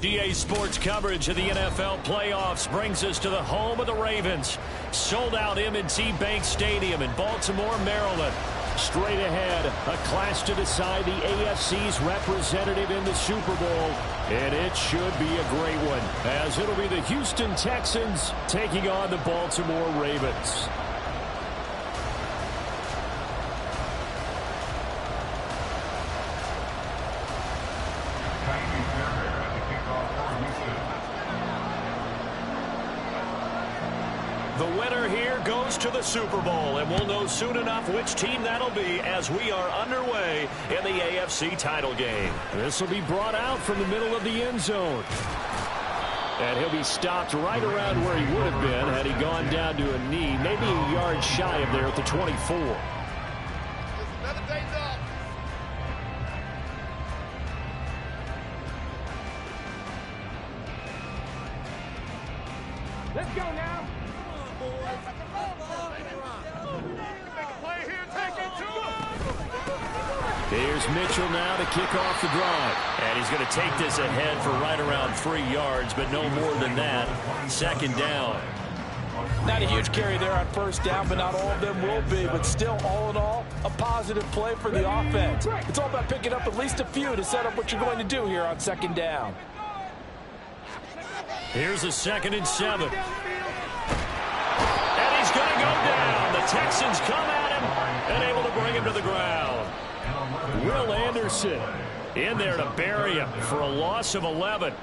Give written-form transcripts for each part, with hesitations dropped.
GA Sports coverage of the NFL playoffs brings us to the home of the Ravens. Sold out M&T Bank Stadium in Baltimore, Maryland. Straight ahead, a clash to decide the AFC's representative in the Super Bowl. And it should be a great one, as it'll be the Houston Texans taking on the Baltimore Ravens. The winner here goes to the Super Bowl, and we'll know soon enough which team that'll be as we are underway in the AFC title game. This will be brought out from the middle of the end zone. And he'll be stopped right around where he would have been had he gone down to a knee, maybe a yard shy of there at the 24. Let's go now. Here's Mitchell now to kick off the drive. And he's going to take this ahead for right around 3 yards, but no more than that. Second down. Not a huge carry there on first down, but not all of them will be. But still, all in all, a positive play for the offense. It's all about picking up at least a few to set up what you're going to do here on second down. Here's a 2nd and 7. And he's going to go down. The Texans come at him and able to bring him to the ground. Will Anderson in there to bury him for a loss of 11.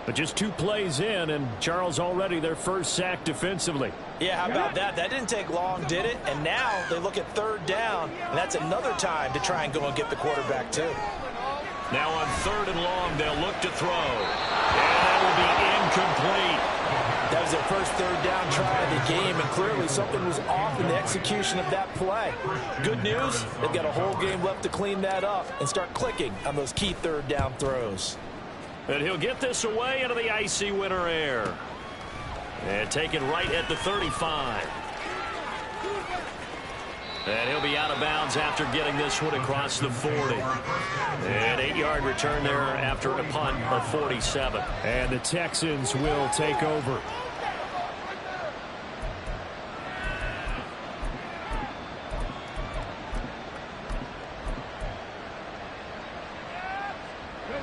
But just 2 plays in, and Charles already their first sack defensively. Yeah, how about that? That didn't take long, did it? And now they look at 3rd down, and that's another time to try and go and get the quarterback, too. Now on 3rd and long, they'll look to throw. And that will be incomplete. That was their first 3rd down try of the game, and clearly something was off in the execution of that play. Good news, they've got a whole game left to clean that up and start clicking on those key 3rd down throws. And he'll get this away into the icy winter air. And taken right at the 35. And he'll be out of bounds after getting this one across the 40. An 8-yard return there after a punt of 47. And the Texans will take over.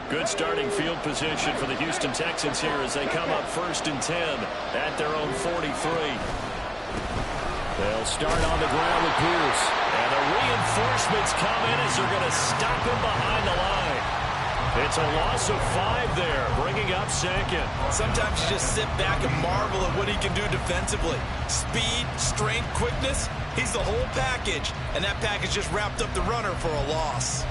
Good starting field position for the Houston Texans here as they come up 1st and 10 at their own 43. They'll start on the ground with Pierce. And the reinforcements come in as they're going to stop him behind the line. It's a loss of 5 there, bringing up 2nd. Sometimes you just sit back and marvel at what he can do defensively. Speed, strength, quickness, he's the whole package. And that package just wrapped up the runner for a loss.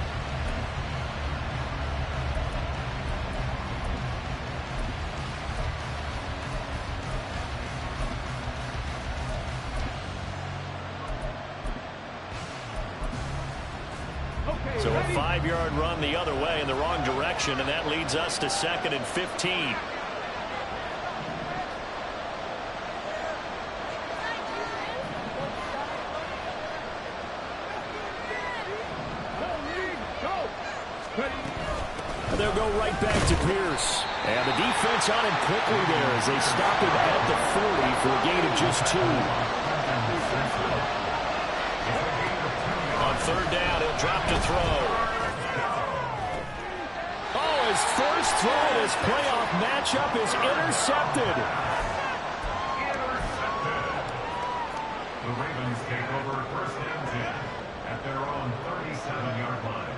So a 5-yard run the other way in the wrong direction, and that leads us to 2nd and 15. And they'll go right back to Pierce. And the defense on him quickly there as they stop him at the 40 for a gain of just 2. On 3rd down, he'll drop to throw. Oh, his first throw in his playoff matchup is intercepted. The Ravens take over 1st and 10 at their own 37-yard line.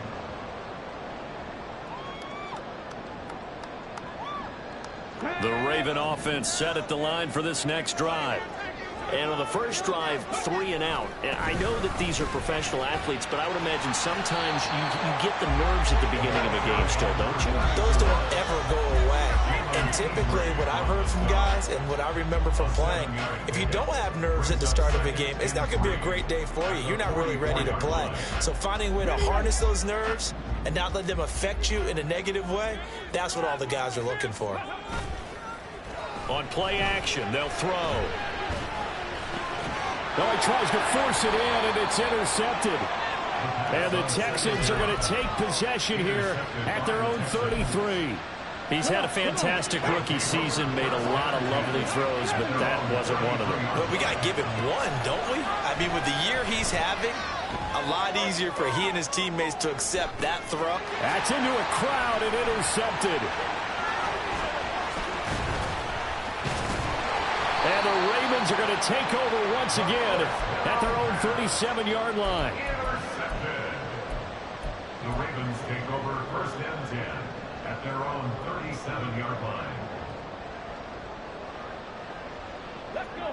The Raven offense set at the line for this next drive. And on the first drive, 3 and out. And I know that these are professional athletes, but I would imagine sometimes you get the nerves at the beginning of a game still, don't you? Those don't ever go away. And typically what I've heard from guys and what I remember from playing, if you don't have nerves at the start of a game, it's not going to be a great day for you. You're not really ready to play. So finding a way to harness those nerves and not let them affect you in a negative way, that's what all the guys are looking for. On play action, they'll throw. Oh, he tries to force it in, and it's intercepted. And the Texans are going to take possession here at their own 33. He's had a fantastic rookie season, made a lot of lovely throws, but that wasn't one of them. But we got to give him one, don't we? I mean, with the year he's having, a lot easier for he and his teammates to accept that throw. That's into a crowd and intercepted. And the Ravens are going to take over once again at their own 37-yard line. Intercepted. The Ravens take over first and 10 at their own 37-yard line.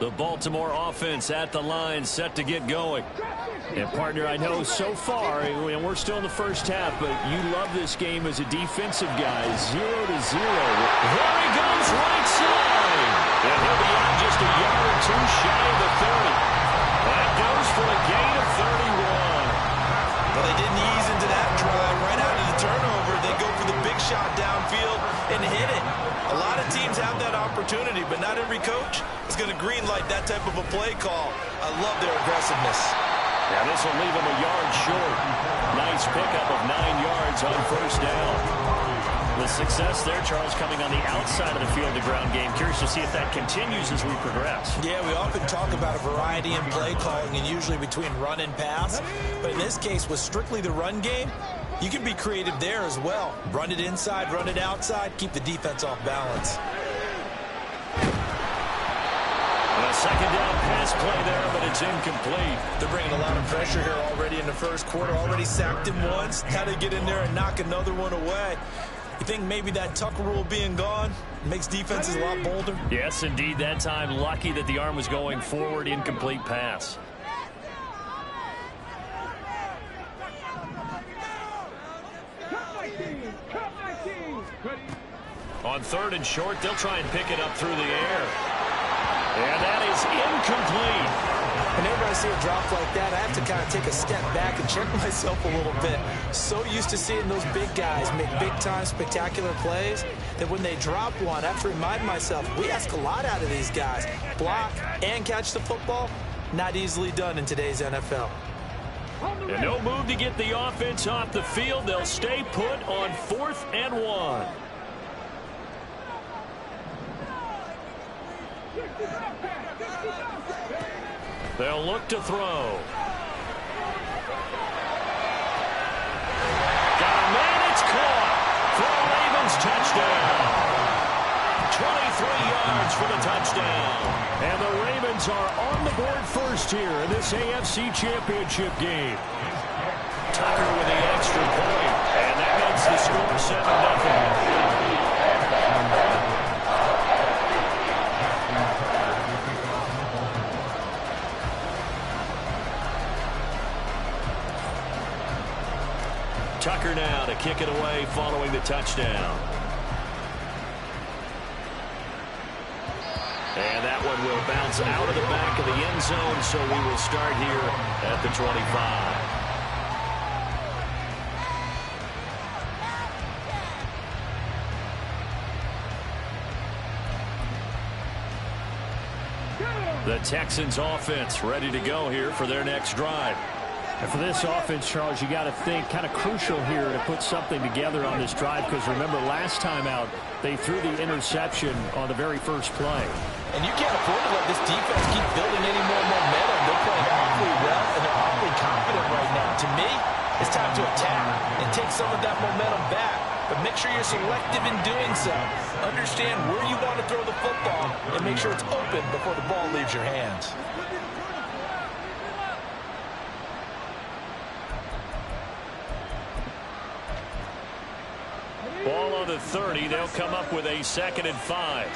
The Baltimore offense at the line, set to get going. And, partner, I know so far, and we're still in the first half, but you love this game as a defensive guy. 0-0. There he goes, right side. And he'll be out just a yard or two shy of the 30. That goes for a gain of 31. Well, they didn't ease into that drive right out of the turnover. They go for the big shot downfield and hit it. A lot of teams have that opportunity, but not every coach is going to green light that type of a play call. I love their aggressiveness. Now this will leave him a yard short. Nice pickup of 9 yards on first down. The success there, Charles, coming on the outside of the field, the ground game. Curious to see if that continues as we progress. Yeah, we often talk about a variety in play calling and usually between run and pass. But in this case, with strictly the run game, you can be creative there as well. Run it inside, run it outside, keep the defense off balance. A second down pass play there, but it's incomplete. They're bringing a lot of pressure here already in the first quarter. Already sacked him once. How to get in there and knock another one away. You think maybe that Tucker rule being gone makes defenses a lot bolder? Yes, indeed. That time, lucky that the arm was going forward. Incomplete pass. On third and short, they'll try and pick it up through the air. And that is incomplete. Whenever I see a drop like that, I have to kind of take a step back and check myself a little bit. So used to seeing those big guys make big-time spectacular plays that when they drop one, I have to remind myself, we ask a lot out of these guys. Block and catch the football, not easily done in today's NFL. And no move to get the offense off the field. They'll stay put on 4th and 1. They'll look to throw. Got a man, it's caught for a Ravens touchdown. 23 yards for the touchdown. And the Ravens are on the board first here in this AFC Championship game. Tucker with the extra point, and that makes the score 7-0. Tucker now to kick it away following the touchdown. And that one will bounce out of the back of the end zone, so we will start here at the 25. The Texans offense ready to go here for their next drive. And for this offense, Charles, you got to think kind of crucial here to put something together on this drive, because remember last time out they threw the interception on the very first play. And you can't afford to let this defense keep building any more momentum. They're playing awfully well, and they're awfully confident right now. To me, it's time to attack and take some of that momentum back. But make sure you're selective in doing so. Understand where you want to throw the football and make sure it's open before the ball leaves your hands. Ball on the the 30. They'll come up with a 2nd and 5.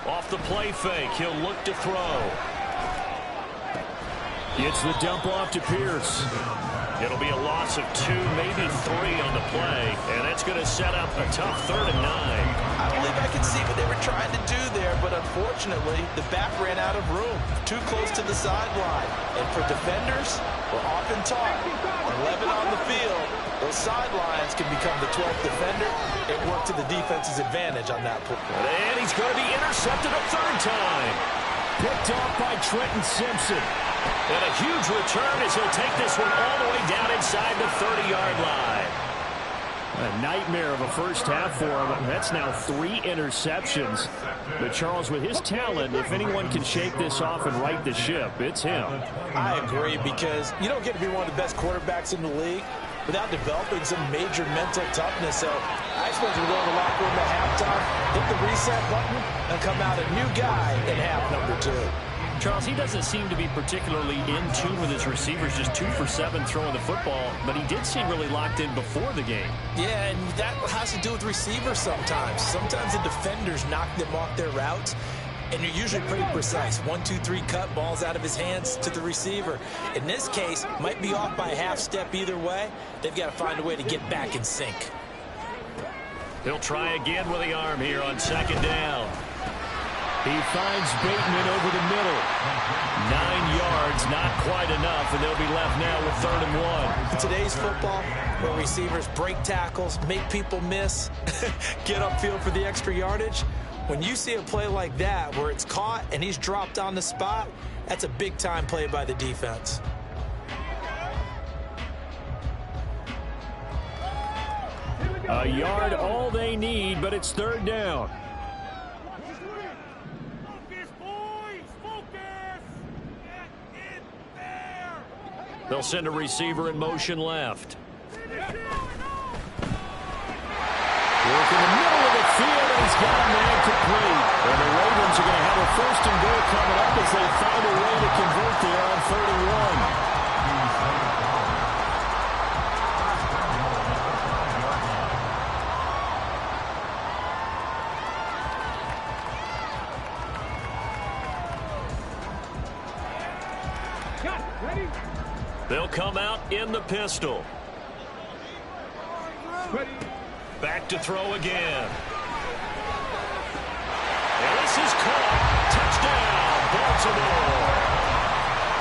Off the play fake, he'll look to throw. Gets the dump off to Pierce. It'll be a loss of 2, maybe 3 on the play, and that's going to set up a tough 3rd and 9. I believe I can see what they were trying to do there, but unfortunately, the back ran out of room, too close to the sideline. And for defenders, we're often taught, 11 on the field, those sidelines can become the 12th defender. It worked to the defense's advantage on that play. And he's going to be intercepted a 3rd time. Picked off by Trenton Simpson. And a huge return as he'll take this one all the way down inside the 30-yard line. A nightmare of a first half for him. That's now 3 interceptions. But Charles, with his talent, if anyone can shake this off and right the ship, it's him. I agree, because you don't get to be one of the best quarterbacks in the league without developing some major mental toughness. So I expect him to go in the locker room at halftime, hit the reset button, and come out a new guy in half number 2. Charles, he doesn't seem to be particularly in tune with his receivers, just 2 for 7 throwing the football, but he did seem really locked in before the game. Yeah, and that has to do with receivers sometimes. Sometimes the defenders knock them off their routes, and you're usually pretty precise. 1, 2, 3 cut, balls out of his hands to the receiver. In this case, might be off by a half step either way. They've got to find a way to get back in sync. He'll try again with the arm here on 2nd down. He finds Bateman over the middle. 9 yards, not quite enough, and they'll be left now with 3rd and 1. In today's football, where receivers break tackles, make people miss, get upfield for the extra yardage, when you see a play like that where it's caught and he's dropped on the spot, that's a big-time play by the defense. A yard all they need, but it's 3rd down. They'll send a receiver in motion left. Work in the middle of the field, and he's got a man complete. And the Ravens are going to have a 1st and goal coming up as they find a way to convert there on 3rd and 1. They'll come out in the pistol. Back to throw again. And this is caught. Touchdown, Baltimore.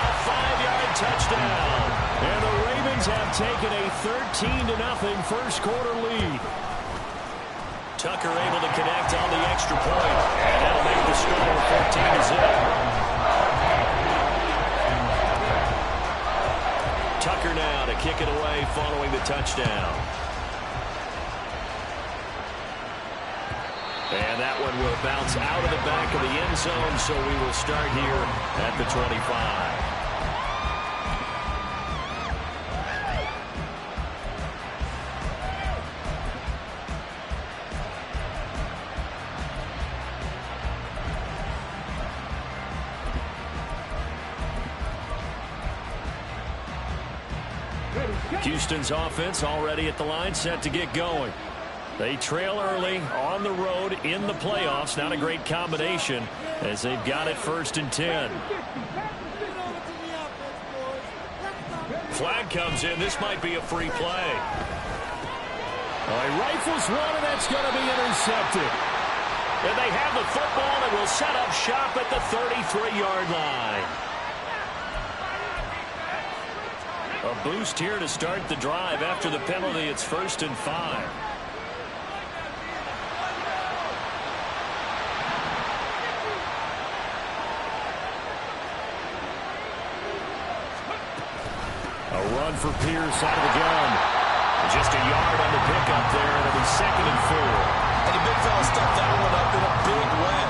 A 5-yard touchdown. And the Ravens have taken a 13-0 first quarter lead. Tucker able to connect on the extra point. And that'll make the score 14-0. Tucker now to kick it away following the touchdown. And that one will bounce out of the back of the end zone, so we will start here at the 25. Houston's offense already at the line, set to get going. They trail early on the road in the playoffs. Not a great combination as they've got it 1st and 10. Flag comes in. This might be a free play. He rifles one, and that's going to be intercepted. And they have the football and will set up shop at the 33-yard line. A boost here to start the drive. After the penalty, it's 1st and 5. A run for Pierce out of the gun. Just a yard on the pickup there. It'll be 2nd and 4. And the big fella stuffed that one up in a big way.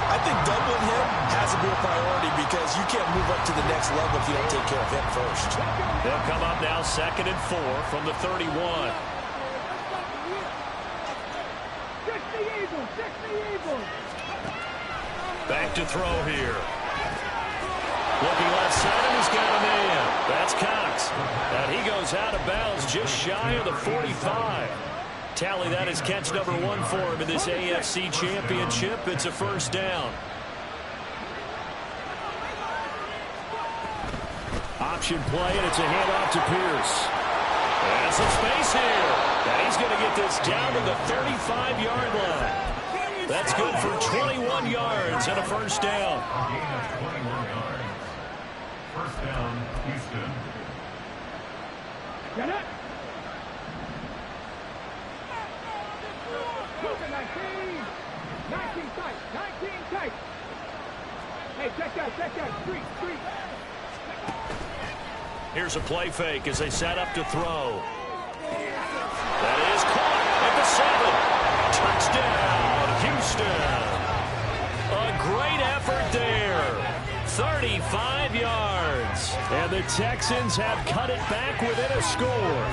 I think doubling him has to be a priority because you can't move up to the next level if you don't take care of him first. They'll come up now 2nd and 4 from the 31. Back to throw here. Looking left side, and he's got a man. That's Cox. And he goes out of bounds just shy of the 45. Tally that as catch number 1 for him in this AFC Championship. It's a first down. Option play, and it's a handoff to Pierce. And some space here. And he's going to get this down to the 35-yard line. That's good for 21 yards and a first down. Gain of 21 yards. First down, Houston. Get it. 19 tight. 19 tight. Hey, check that. Street. Here's a play fake as they set up to throw. That is caught at the 7. Touchdown, Houston. A great effort there. 35 yards. And the Texans have cut it back within a score.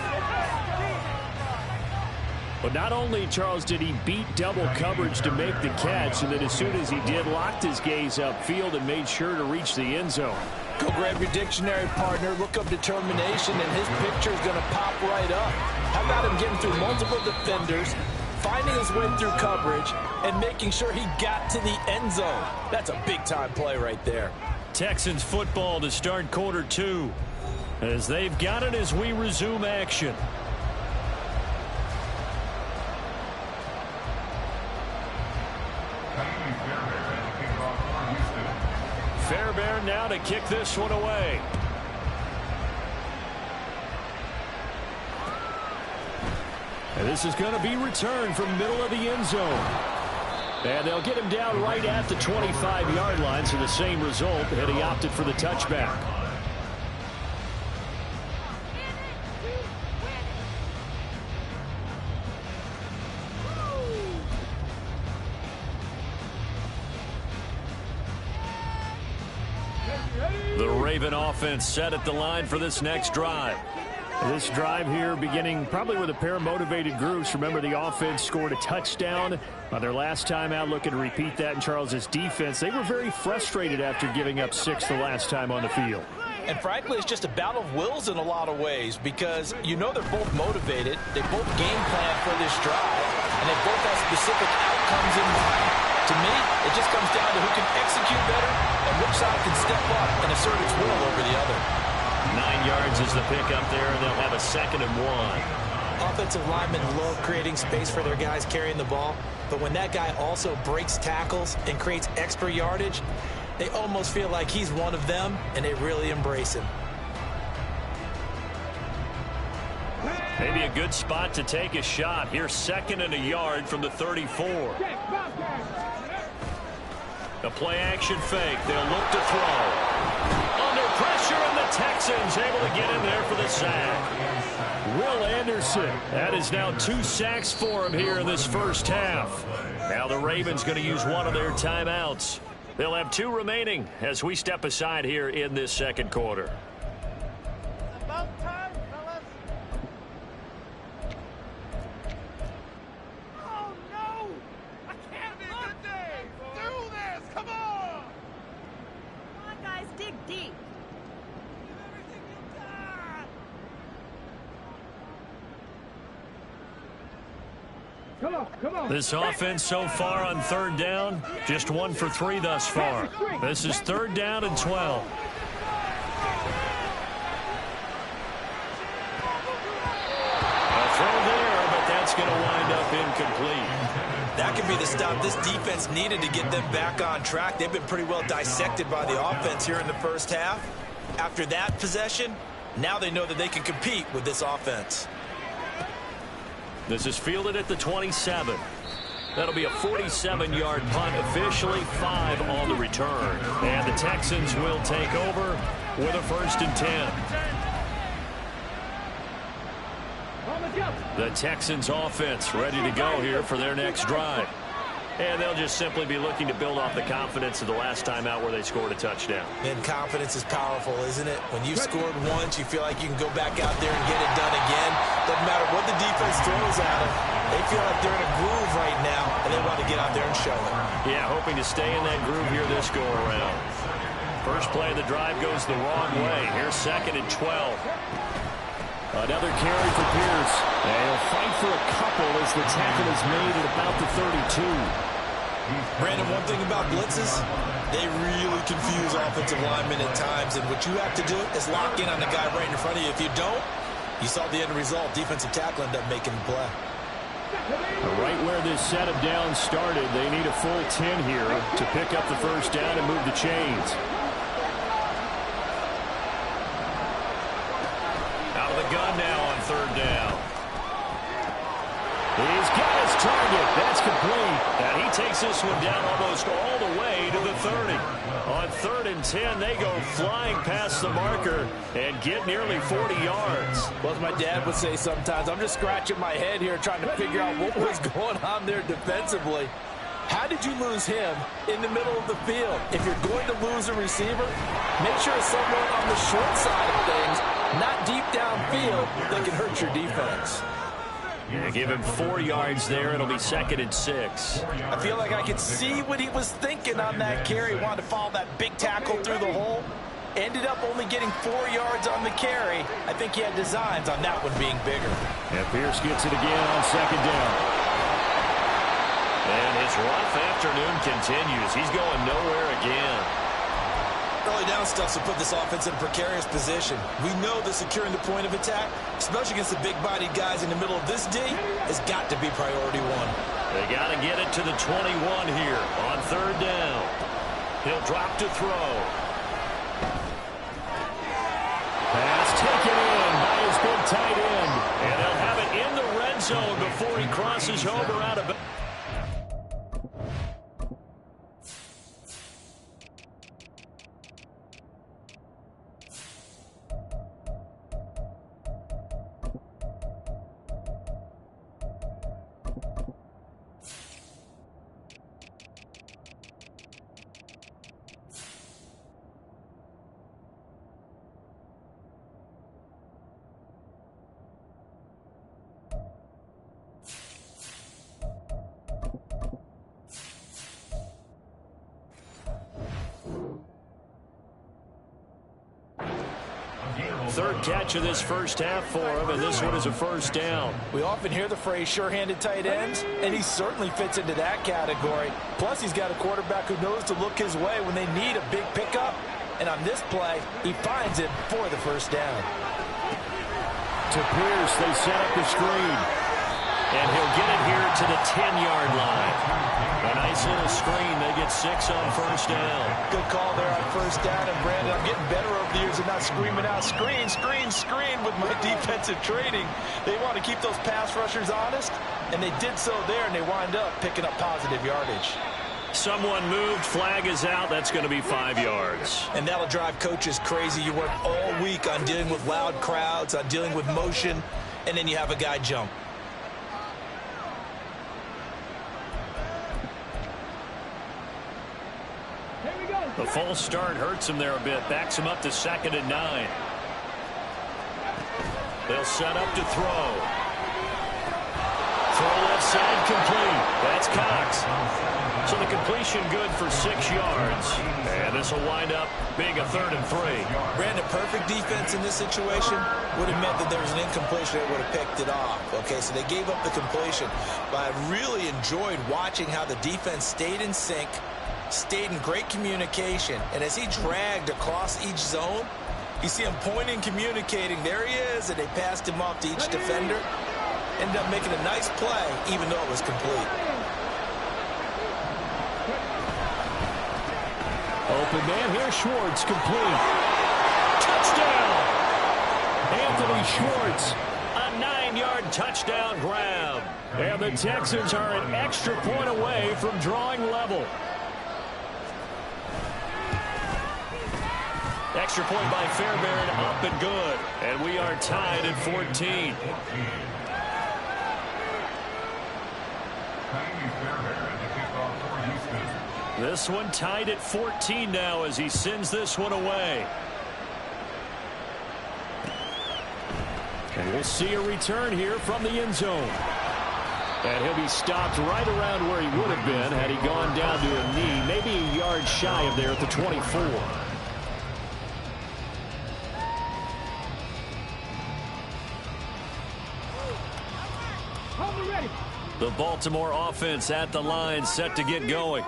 But not only, Charles, did he beat double coverage to make the catch, and then as soon as he did, locked his gaze upfield and made sure to reach the end zone. Go grab your dictionary, partner. Look up determination, and his picture is going to pop right up. How about him getting through multiple defenders, finding his way through coverage, and making sure he got to the end zone? That's a big-time play right there. Texans football to start quarter 2, as they've got it as we resume action. Fairbairn now to kick this one away. And this is going to be returned from middle of the end zone. And they'll get him down right at the 25-yard line, so the same result, and he opted for the touchback. The Raven offense set at the line for this next drive. This drive here beginning probably with a pair of motivated groups. Remember, the offense scored a touchdown on their last time out, looking to repeat that in Charles's defense. They were very frustrated after giving up 6 the last time on the field. And frankly, it's just a battle of wills in a lot of ways, because you know they're both motivated. They both game plan for this drive, and they both have specific outcomes in mind. To me, it just comes down to who can execute better and which side can step up and assert its will over the other. 9 yards is the pickup there, and they'll have a 2nd and 1. Offensive linemen love creating space for their guys carrying the ball, but when that guy also breaks tackles and creates extra yardage, they almost feel like he's one of them, and they really embrace him. Maybe a good spot to take a shot. Here's 2nd and a yard from the 34. A play-action fake. They'll look to throw. Under pressure, and the Texans able to get in there for the sack. Will Anderson. That is now 2 sacks for him here in this first half. Now the Ravens going to use one of their timeouts. They'll have 2 remaining as we step aside here in this second quarter. About time, fellas. Oh, no! I can't be a good day! Do this! Come on! Come on, guys, dig deep. Give everything you got! Come on! This offense so far on 3rd down, just 1 for 3 thus far. This is 3rd down and 12. A throw there, but that's going to wind up incomplete. That could be the stop this defense needed to get them back on track. They've been pretty well dissected by the offense here in the first half. After that possession, now they know that they can compete with this offense. This is fielded at the 27. That'll be a 47-yard punt, officially 5 on the return. And the Texans will take over with a 1st and 10. The Texans offense ready to go here for their next drive. And they'll just simply be looking to build off the confidence of the last time out where they scored a touchdown. And confidence is powerful, isn't it? When you've scored once, you feel like you can go back out there and get it done again. Doesn't matter what the defense throws at them. They feel like they're in a groove right now, and they want to get out there and show it. Yeah, hoping to stay in that groove here this go-around. First play of the drive goes the wrong way. Here's 2nd and 12. Another carry for Pierce. And he'll fight for a couple as the tackle is made at about the 32. Brandon, one thing about blitzes, they really confuse offensive linemen at times, and what you have to do is lock in on the guy right in front of you. If you don't, you saw the end result. Defensive tackle ended up making the play. Right where this set of downs started, they need a full 10 here to pick up the first down and move the chains. Out of the gun now on 3rd down. He's got his target. That's complete. And he takes this one down almost all the way to the 30. On 3rd and 10, they go flying past the marker and get nearly 40 yards. Well, as my dad would say sometimes, I'm just scratching my head here trying to figure out what was going on there defensively. How did you lose him in the middle of the field? If you're going to lose a receiver, make sure it's someone on the short side of things, not deep downfield, that can hurt your defense. Yeah, give him 4 yards there. It'll be 2nd and 6. I feel like I could see what he was thinking on that carry. He wanted to follow that big tackle through the hole. Ended up only getting 4 yards on the carry. I think he had designs on that one being bigger. And Pierce gets it again on 2nd down. And his rough afternoon continues. He's going nowhere again. Early down stuffs will put this offense in a precarious position. We know that securing the point of attack, especially against the big-bodied guys in the middle of this D, has got to be priority one. They got to get it to the 21 here on 3rd down. He'll drop to throw. Pass taken in by his big tight end. And they'll have it in the red zone before he crosses over out of bounds. Third catch of this first half for him, and this one is a first down. We often hear the phrase sure-handed tight ends, and he certainly fits into that category. Plus, he's got a quarterback who knows to look his way when they need a big pickup. And on this play, he finds it for the first down. To Pierce, they set up the screen. And he'll get it here to the 10-yard line. A nice little screen. They get 6 on first down. Good call there on first down. And, Brandon, I'm getting better over the years of not screaming out, screen, screen, screen with my defensive training. They want to keep those pass rushers honest, and they did so there, and they wind up picking up positive yardage. Someone moved. Flag is out. That's going to be 5 yards. And that'll drive coaches crazy. You work all week on dealing with loud crowds, on dealing with motion, and then you have a guy jump. The false start hurts him there a bit. Backs him up to 2nd and 9. They'll set up to throw. Throw left side complete. That's Cox. So the completion good for 6 yards. And this will wind up being a 3rd and 3. Brandon, perfect defense in this situation would have meant that there was an incompletion that would have picked it off. Okay, so they gave up the completion. But I really enjoyed watching how the defense stayed in sync, stayed in great communication, and as he dragged across each zone, you see him pointing, communicating. There he is, and they passed him off to each defender. Ended up making a nice play, even though it was complete. Open man here, Schwartz, complete. Touchdown! Anthony Schwartz, a 9-yard touchdown grab. And the Texans are an extra point away from drawing level. Extra point by Fairbairn, up and good. And we are tied at 14. This one tied at 14 now as he sends this one away. And we'll see a return here from the end zone. And he'll be stopped right around where he would have been had he gone down to a knee, maybe a yard shy of there at the 24. The Baltimore offense at the line, set to get going.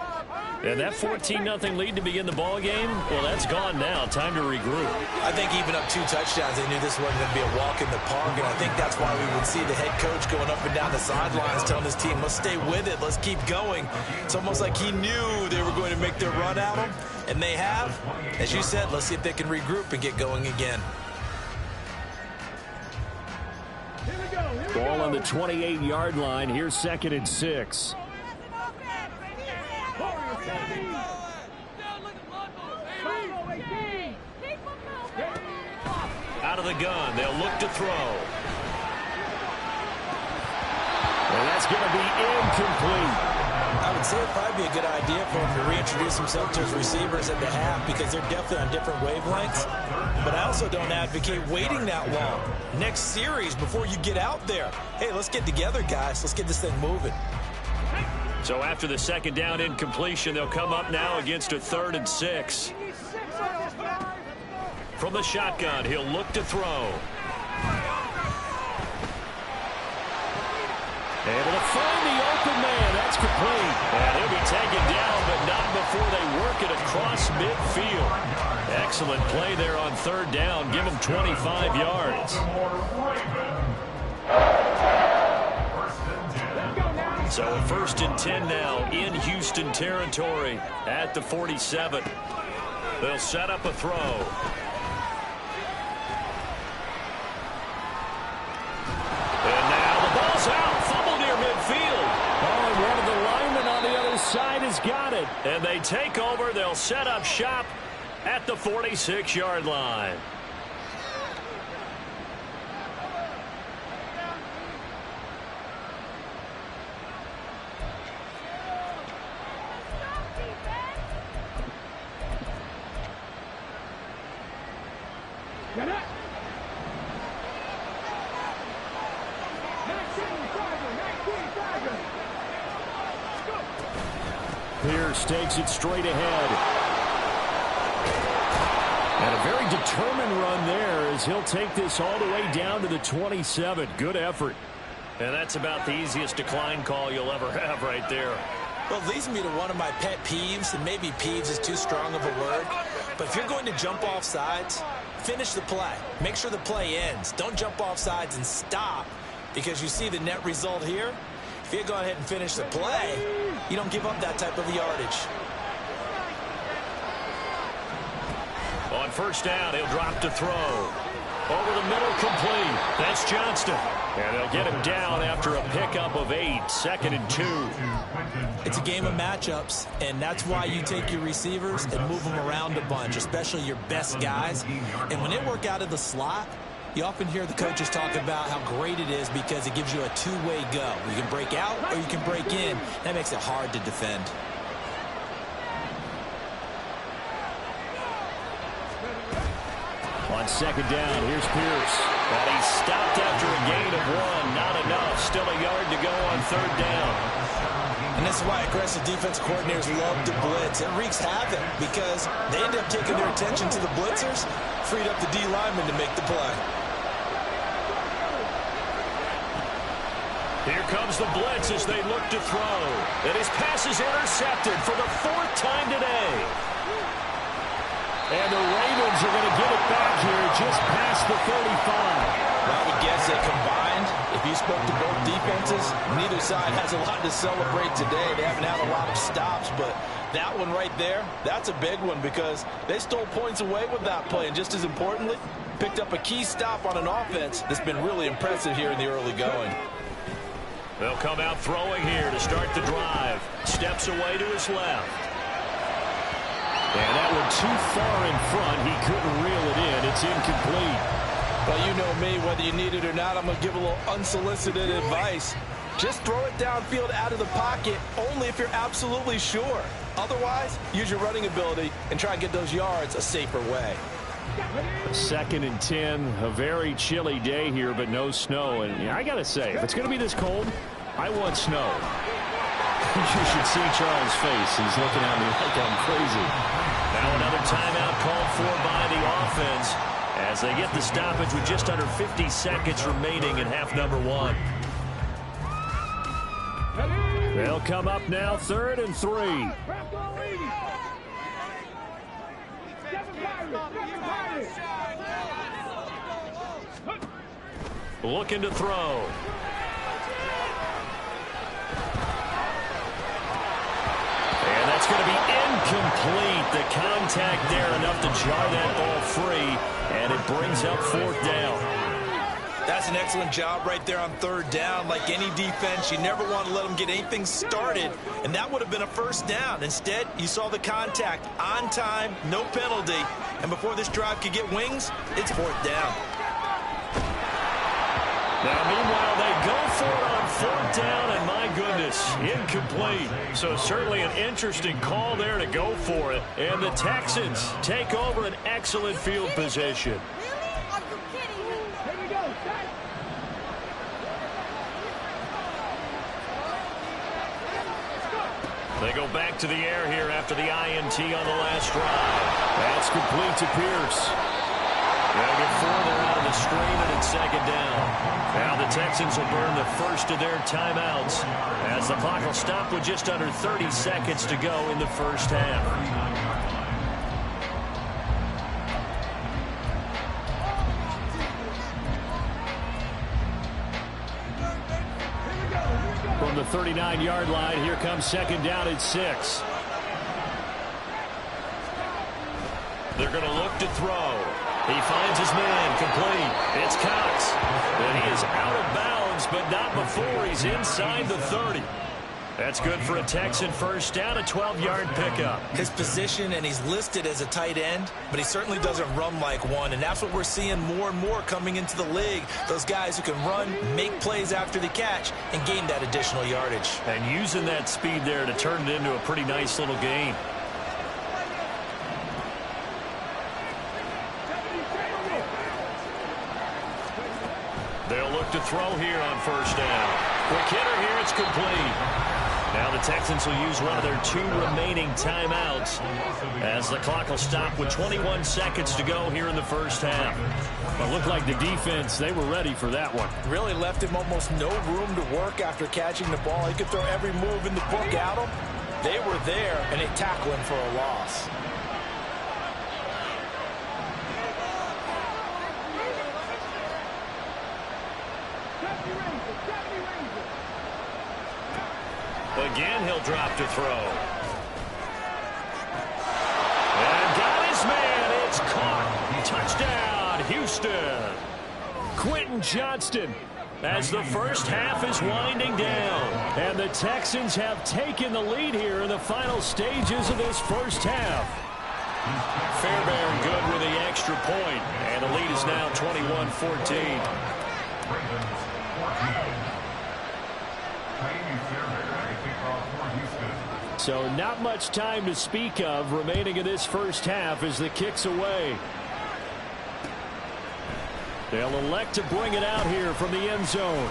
And that 14-0 lead to begin the ball game, well, that's gone now. Time to regroup. I think even up 2 touchdowns, they knew this wasn't going to be a walk in the park, and I think that's why we would see the head coach going up and down the sidelines telling his team, let's stay with it, let's keep going. It's almost like he knew they were going to make their run at him, and they have. As you said, let's see if they can regroup and get going again. Ball on the 28-yard line. Here's 2nd and 6. Out of the gun, they'll look to throw. And that's going to be incomplete. I would say it'd probably be a good idea for him to reintroduce himself to his receivers at the half because they're definitely on different wavelengths. But I also don't advocate waiting that long. Next series, before you get out there, hey, let's get together, guys. Let's get this thing moving. So after the 2nd down incompletion, they'll come up now against a 3rd and 6. From the shotgun, he'll look to throw. Able to find the open man. That's complete. And he'll be taken down, but not before they work it across midfield. Excellent play there on 3rd down. Give him 25 yards. So a 1st and 10 now in Houston territory at the 47. They'll set up a throw. Side has got it. And they take over. They'll set up shop at the 46-yard line. Pierce takes it straight ahead. And a very determined run there as he'll take this all the way down to the 27. Good effort. And that's about the easiest decline call you'll ever have right there. Well, it leads me to one of my pet peeves, and maybe peeves is too strong of a word, but if you're going to jump off sides, finish the play. Make sure the play ends. Don't jump off sides and stop, because you see the net result here. If you go ahead and finish the play, you don't give up that type of yardage. On 1st down, he'll drop to throw. Over the middle, complete. That's Johnston. And they'll get him down after a pickup of 8. 2nd and 2. It's a game of matchups, and that's why you take your receivers and move them around a bunch, especially your best guys. And when they work out of the slot, you often hear the coaches talk about how great it is because it gives you a two-way go. You can break out or you can break in. That makes it hard to defend. On 2nd down, here's Pierce. But he stopped after a gain of 1. Not enough. Still a yard to go on 3rd down. And this is why aggressive defense coordinators love to blitz. It wreaks havoc because they end up taking their attention to the blitzers, freed up the D lineman to make the play. Here comes the blitz as they look to throw. And his pass is intercepted for the 4th time today. And the Ravens are going to get it back here just past the 35. I would guess they combined. If you spoke to both defenses, neither side has a lot to celebrate today. They haven't had a lot of stops, but that one right there, that's a big one because they stole points away with that play. And just as importantly, picked up a key stop on an offense that's been really impressive here in the early going. They'll come out throwing here to start the drive. Steps away to his left. And that one too far in front. He couldn't reel it in. It's incomplete. Well, you know me, whether you need it or not, I'm going to give a little unsolicited advice. Just throw it downfield out of the pocket only if you're absolutely sure. Otherwise, use your running ability and try and get those yards a safer way. 2nd and 10, a very chilly day here, but no snow. And I got to say, if it's going to be this cold, I want snow. You should see Charles' face. He's looking at me like I'm crazy. Now another timeout called for by the offense as they get the stoppage with just under 50 seconds remaining in half number 1. They'll come up now, 3rd and 3. Looking to throw. And that's going to be incomplete. The contact there enough to jar that ball free, and it brings up 4th down. That's an excellent job right there on 3rd down. Like any defense, you never want to let them get anything started, and that would have been a 1st down. Instead, you saw the contact on time, no penalty, and before this drive could get wings, it's 4th down. Now, meanwhile, they go for it on 4th down, and my goodness, incomplete. So certainly an interesting call there to go for it. And the Texans take over an excellent field position. They go back to the air here after the INT on the last drive. That's complete to Pierce. They'll get further out of the screen, and it's 2nd down. Now the Texans will burn the first of their timeouts as the clock will stop with just under 30 seconds to go in the first half. From the 39-yard line, here comes 2nd down at 6. They're going to look to throw. He finds his man, complete. It's Cox. And he is out of bounds, but not before he's inside the 30. That's good for a Texan first down, a 12-yard pickup. His position, and he's listed as a tight end, but he certainly doesn't run like one, and that's what we're seeing more and more coming into the league. Those guys who can run, make plays after the catch, and gain that additional yardage. And using that speed there to turn it into a pretty nice little gain. They'll look to throw here on 1st down. Quick hitter here, it's complete. Now the Texans will use one of their 2 remaining timeouts as the clock will stop with 21 seconds to go here in the first half. It looked like the defense, they were ready for that one. Really left him almost no room to work after catching the ball. He could throw every move in the book at him. They were there, and they tackled him for a loss. Again, he'll drop to throw. And got his man. It's caught. Touchdown, Houston. Quentin Johnston as the first half is winding down. And the Texans have taken the lead here in the final stages of this first half. Fairbairn good with the extra point. And the lead is now 21-14. So not much time to speak of remaining in this first half as the kick's away. They'll elect to bring it out here from the end zone.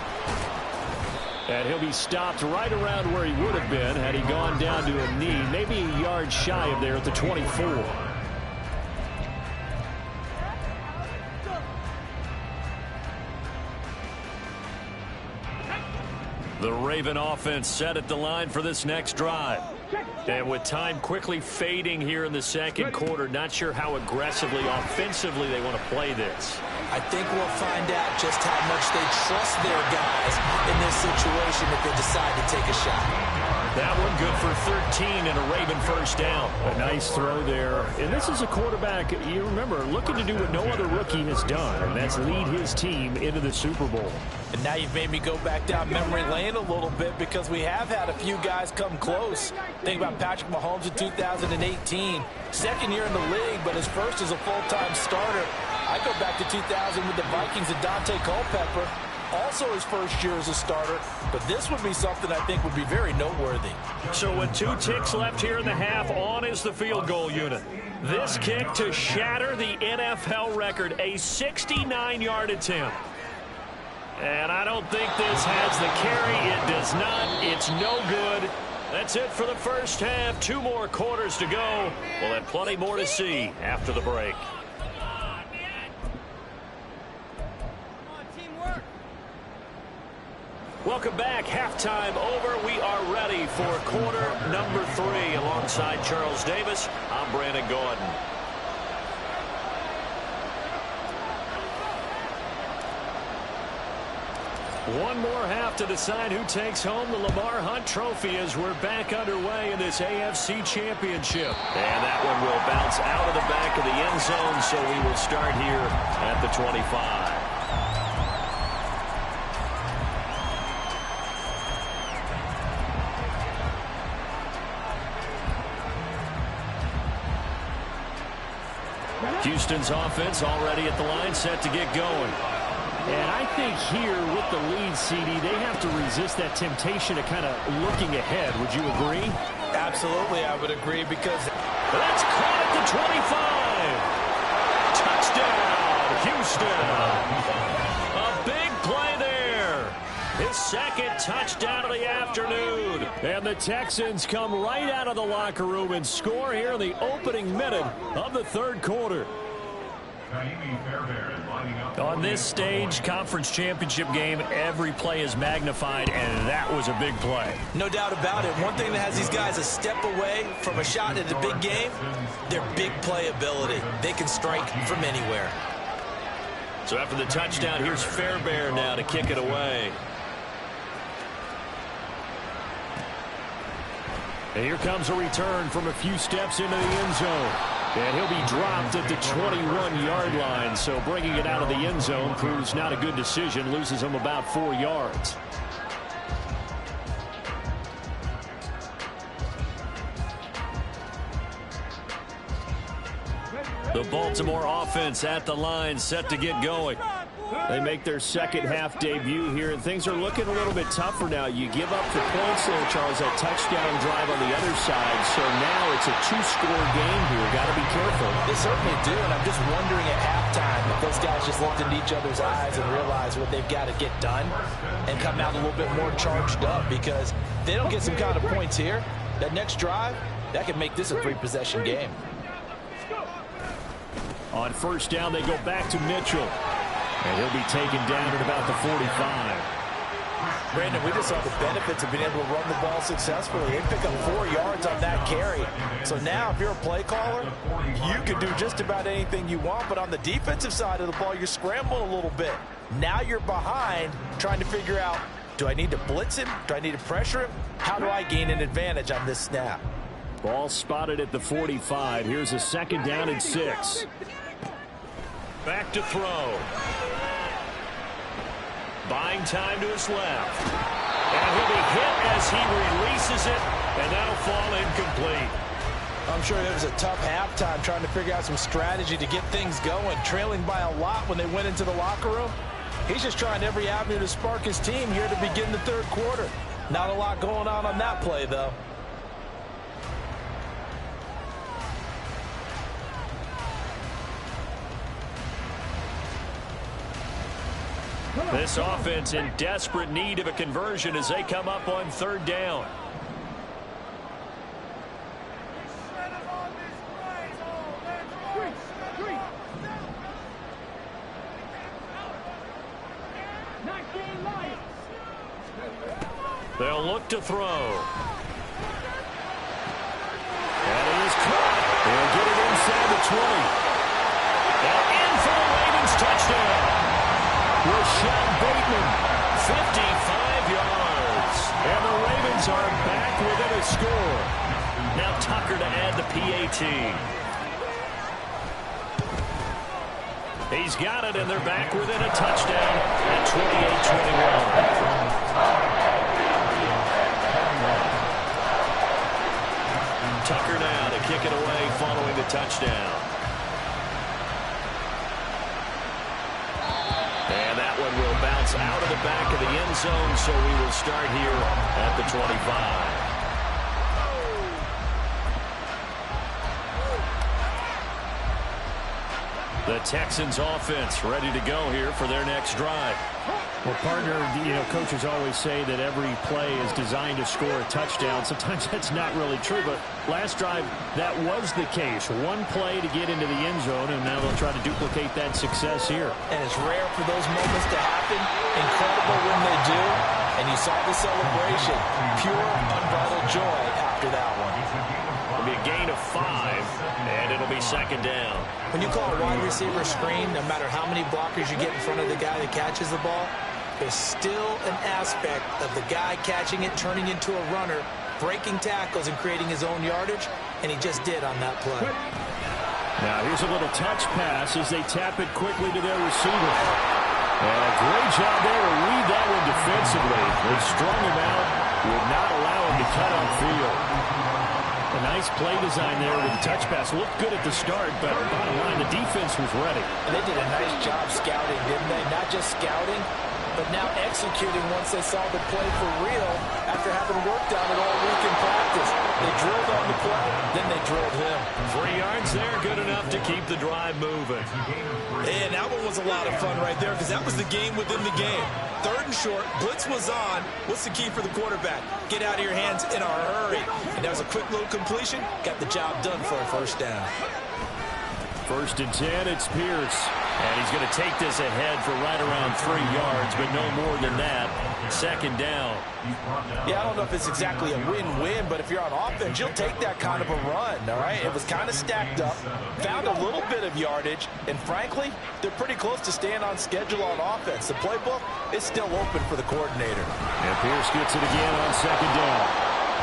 And he'll be stopped right around where he would have been had he gone down to a knee, maybe a yard shy of there at the 24. The Raven offense set at the line for this next drive. And with time quickly fading here in the second quarter, not sure how aggressively, offensively they want to play this. I think we'll find out just how much they trust their guys in this situation if they decide to take a shot. That one good for 13 and a Raven first down. A nice throw there. And this is a quarterback, you remember, looking to do what no other rookie has done, and that's lead his team into the Super Bowl. And now you've made me go back down memory lane a little bit because we have had a few guys come close. Think about Patrick Mahomes in 2018. Second year in the league, but his first as a full-time starter. I go back to 2000 with the Vikings and Dante Culpepper. Also his first year as a starter, but this would be something I think would be very noteworthy. So with 2 ticks left here in the half, on is the field goal unit. This kick to shatter the NFL record, a 69-yard attempt. And I don't think this has the carry. It does not. It's no good. That's it for the first half. 2 more quarters to go. We'll have plenty more to see after the break. Welcome back. Halftime over. We are ready for quarter number 3. Alongside Charles Davis, I'm Brandon Gordon. One more half to decide who takes home the Lamar Hunt Trophy as we're back underway in this AFC Championship. And that one will bounce out of the back of the end zone, so we will start here at the 25. Houston's offense already at the line, set to get going. And I think here with the lead, CD, they have to resist that temptation of kind of looking ahead. Would you agree? Absolutely, I would agree, because that's caught at the 25. Touchdown, Houston. A big play there. His second touchdown of the afternoon. And the Texans come right out of the locker room and score here in the opening minute of the third quarter. On this stage, conference championship game, every play is magnified, and that was a big play. No doubt about it. One thing that has these guys a step away from a shot at the big game, their big play ability. They can strike from anywhere. So after the touchdown, here's Fairbairn now to kick it away. And here comes a return from a few steps into the end zone. And he'll be dropped at the 21-yard line. So bringing it out of the end zone proves not a good decision. Loses him about 4 yards. The Baltimore offense at the line, set to get going. They make their second half debut here, and things are looking a little bit tougher now. You give up the points there, Charles, that touchdown drive on the other side. So now it's a 2-score game here. Got to be careful. They certainly do, and I'm just wondering at halftime if those guys just looked into each other's eyes and realized what they've got to get done and come out a little bit more charged up, because they don't get some kind of points here. That next drive, that could make this a 3-possession game. On first down, they go back to Mitchell. And he'll be taken down at about the 45. Brandon, we just saw the benefits of being able to run the ball successfully. They pick up 4 yards on that carry. So now if you're a play caller, you can do just about anything you want. But on the defensive side of the ball, you're scrambling a little bit. Now you're behind trying to figure out, do I need to blitz him? Do I need to pressure him? How do I gain an advantage on this snap? Ball spotted at the 45. Here's a second down and 6. Back to throw. Buying time to his left. And he'll be hit as he releases it, and that'll fall incomplete. I'm sure it was a tough halftime trying to figure out some strategy to get things going. Trailing by a lot when they went into the locker room. He's just trying every avenue to spark his team here to begin the third quarter. Not a lot going on that play, though. This offense in desperate need of a conversion as they come up on third down. They'll look to throw. And he is caught. They'll get it inside the 20. And in for the Ravens touchdown. Rashad Bateman, 55 yards. And the Ravens are back within a score. Now Tucker to add the PAT. He's got it, and they're back within a touchdown at 28-21. Tucker now to kick it away following the touchdown. And that one will bounce out of the back of the end zone, so we will start here at the 25. The Texans offense ready to go here for their next drive. Well, partner, coaches always say that every play is designed to score a touchdown. Sometimes that's not really true, but last drive, that was the case. One play to get into the end zone, and now they'll try to duplicate that success here. And it's rare for those moments to happen. Incredible when they do. And you saw the celebration. Pure, unbridled joy after that one. It'll be a gain of 5, and it'll be second down. When you call a wide receiver screen, no matter how many blockers you get in front of the guy that catches the ball, there's still an aspect of the guy catching it, turning into a runner, breaking tackles and creating his own yardage, and he just did on that play. Now here's a little touch pass as they tap it quickly to their receiver. And a great job there to read that one defensively. They strung him out, would not allow him to cut on field. A nice play design there with the touch pass. Looked good at the start, but bottom line, the defense was ready. And they did a nice job scouting, didn't they? Not just scouting, but now executing once they saw the play for real after having worked on it all week in practice. They drilled on the play, then they drilled him. 3 yards there, good enough to keep the drive moving. And that one was a lot of fun right there because that was the game within the game. 3rd and short, blitz was on. What's the key for the quarterback? Get out of your hands in a hurry. And that was a quick little completion. Got the job done for a first down. 1st and 10, it's Pierce. And he's going to take this ahead for right around 3 yards, but no more than that. Second down. Yeah, I don't know if it's exactly a win-win, but if you're on offense, you'll take that kind of a run, all right? It was kind of stacked up, found a little bit of yardage, and frankly, they're pretty close to staying on schedule on offense. The playbook is still open for the coordinator. And Pierce gets it again on second down.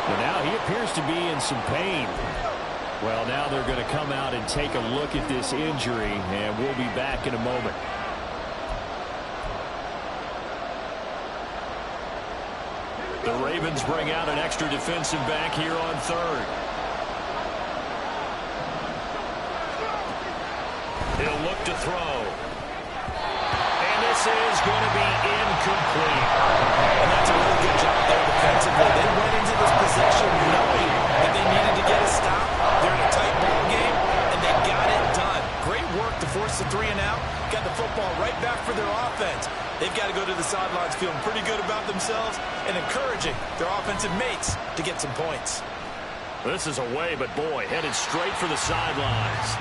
But now he appears to be in some pain. Well, now they're going to come out and take a look at this injury, and we'll be back in a moment. The Ravens bring out an extra defensive back here on 3rd. He'll look to throw. And this is going to be incomplete. And that's a really good job there defensively. They went into this possession knowing that they needed to get a stop. They're in a tight ball game, and they got it done. Great work to force the 3 and out. Got the football right back for their offense. They've got to go to the sidelines feeling pretty good about themselves and encouraging their offensive mates to get some points. This is away, but boy, headed straight for the sidelines.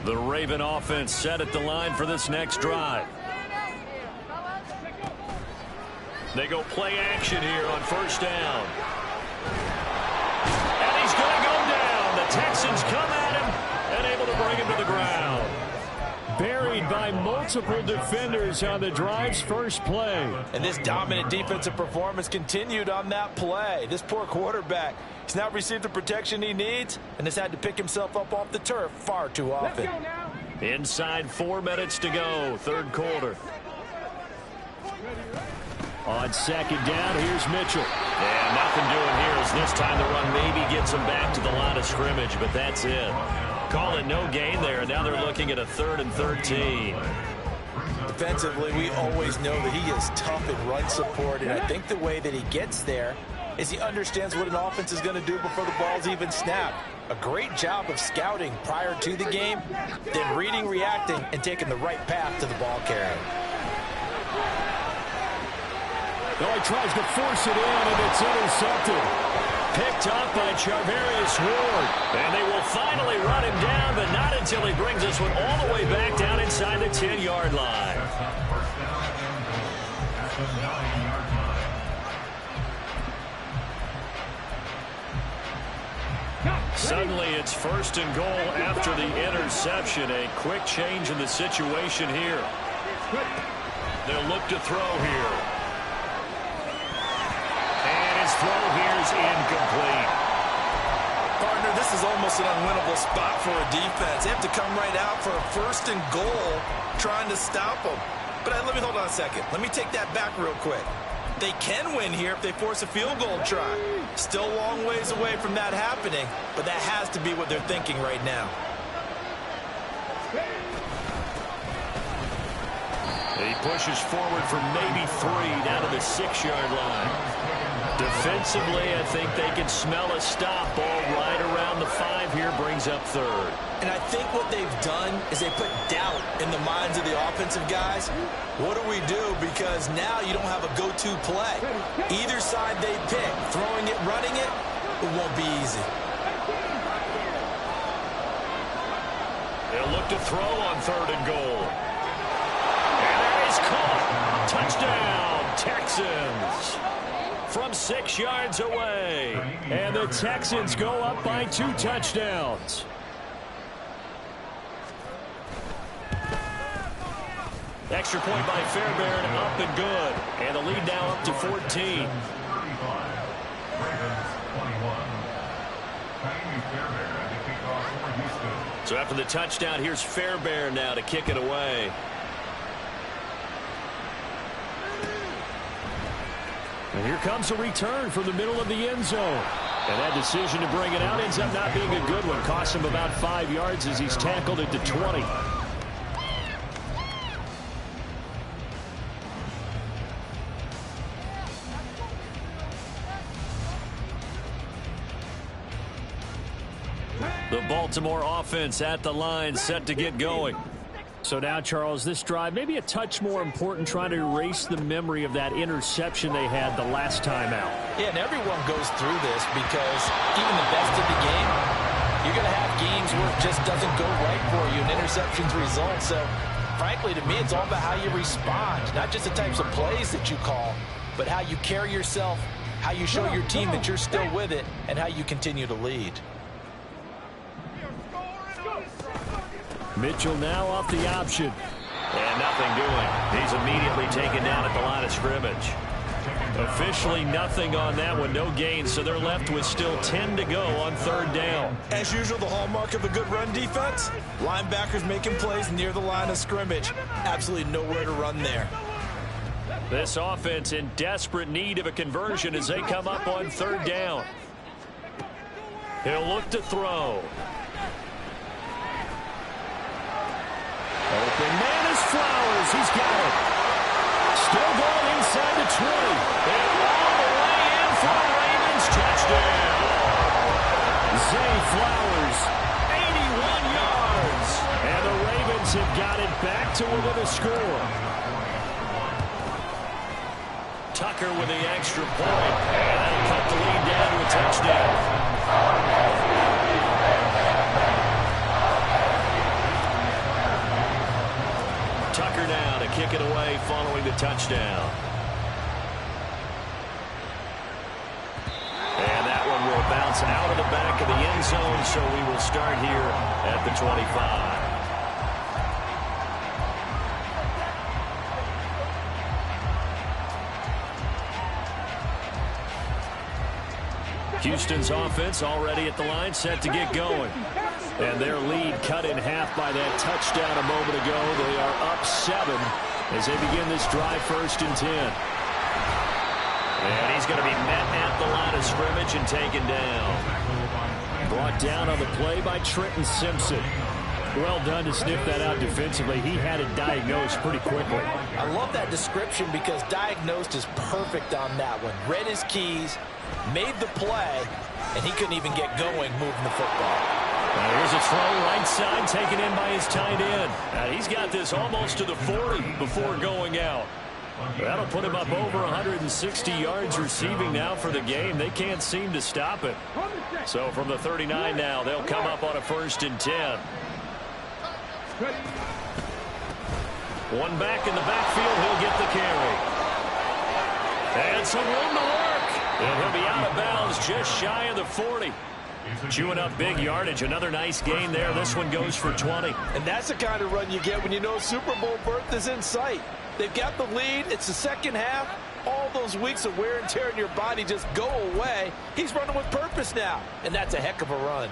The Raven offense set at the line for this next drive. They go play action here on 1st down. And he's going to go down. The Texans come at him and able to bring him to the ground. Buried by multiple defenders on the drive's first play. And this dominant defensive performance continued on that play. This poor quarterback, he's not received the protection he needs and has had to pick himself up off the turf far too often. Inside 4 minutes to go, 3rd quarter. On second down, here's Mitchell. And nothing doing here as this time the run maybe gets him back to the line of scrimmage, but that's it. Call it no gain there. Now they're looking at a 3rd and 13. Defensively, we always know that he is tough in run support, and I think the way that he gets there is he understands what an offense is going to do before the ball's even snapped. A great job of scouting prior to the game, then reading, reacting, and taking the right path to the ball carrier. Oh, he tries to force it in, and it's intercepted. Picked up by Charvarius Ward. And they will finally run him down, but not until he brings this one all the way back down inside the 10-yard line. Suddenly it's 1st and goal after the interception. A quick change in the situation here. They'll look to throw here. Throw here's incomplete. Partner, this is almost an unwinnable spot for a defense. They have to come right out for a 1st and goal trying to stop them. But let me hold on a second. Let me take that back real quick. They can win here if they force a field goal try. Still a long ways away from that happening, but that has to be what they're thinking right now. He pushes forward for maybe 3 down to the 6-yard line. Defensively, I think they can smell a stop ball right around down the 5 here, brings up third. And I think what they've done is they put doubt in the minds of the offensive guys. What do we do? Because now you don't have a go-to play. Either side they pick, throwing it, running it, it won't be easy. They'll look to throw on 3rd and goal. And that is caught. Touchdown, Texans. From 6 yards away. And the Texans go up by 2 touchdowns. Extra point by Fairbairn, up and good. And the lead now up to 14. So after the touchdown, here's Fairbairn now to kick it away. And here comes a return from the middle of the end zone. And that decision to bring it out ends up not being a good one. Costs him about 5 yards as he's tackled at the 20. The Baltimore offense at the line, set to get going. So now, Charles, this drive maybe a touch more important, trying to erase the memory of that interception they had the last time out. Yeah, and everyone goes through this because even the best of the game, you're going to have games where it just doesn't go right for you and interceptions result. So, frankly, to me, it's all about how you respond, not just the types of plays that you call, but how you carry yourself, how you show your team that you're still with it, and how you continue to lead. Mitchell now off the option. And nothing doing. He's immediately taken down at the line of scrimmage. Officially nothing on that one. No gain, so they're left with still 10 to go on 3rd down. As usual, the hallmark of a good run defense, linebackers making plays near the line of scrimmage. Absolutely nowhere to run there. This offense in desperate need of a conversion as they come up on 3rd down. He'll look to throw. Open man is Flowers. He's got it. Still going inside the 20. And all the way in for the Ravens. Touchdown. Zay Flowers, 81 yards. And the Ravens have got it back to within a score. Tucker with the extra point. And that'll cut the lead down to a touchdown. Tucker now to kick it away following the touchdown. And that one will bounce out of the back of the end zone, so we will start here at the 25. Houston's offense already at the line, set to get going. And their lead cut in half by that touchdown a moment ago. They are up 7 as they begin this drive, 1st and 10. And he's going to be met at the line of scrimmage and taken down. Brought down on the play by Trenton Simpson. Well done to sniff that out defensively. He had it diagnosed pretty quickly. I love that description because diagnosed is perfect on that one. Read his keys, made the play, and he couldn't even get going moving the football. Here's a throw right side taken in by his tight end. He's got this almost to the 40 before going out. That'll put him up over 160 yards receiving now for the game. They can't seem to stop it. So from the 39 now, they'll come up on a 1st and 10. One back in the backfield, he'll get the carry. And some room to work. And he'll be out of bounds just shy of the 40. Chewing up big yardage. Another nice gain there. This one goes for 20. And that's the kind of run you get when you know Super Bowl berth is in sight. They've got the lead. It's the second half. All those weeks of wear and tear in your body just go away. He's running with purpose now. And that's a heck of a run.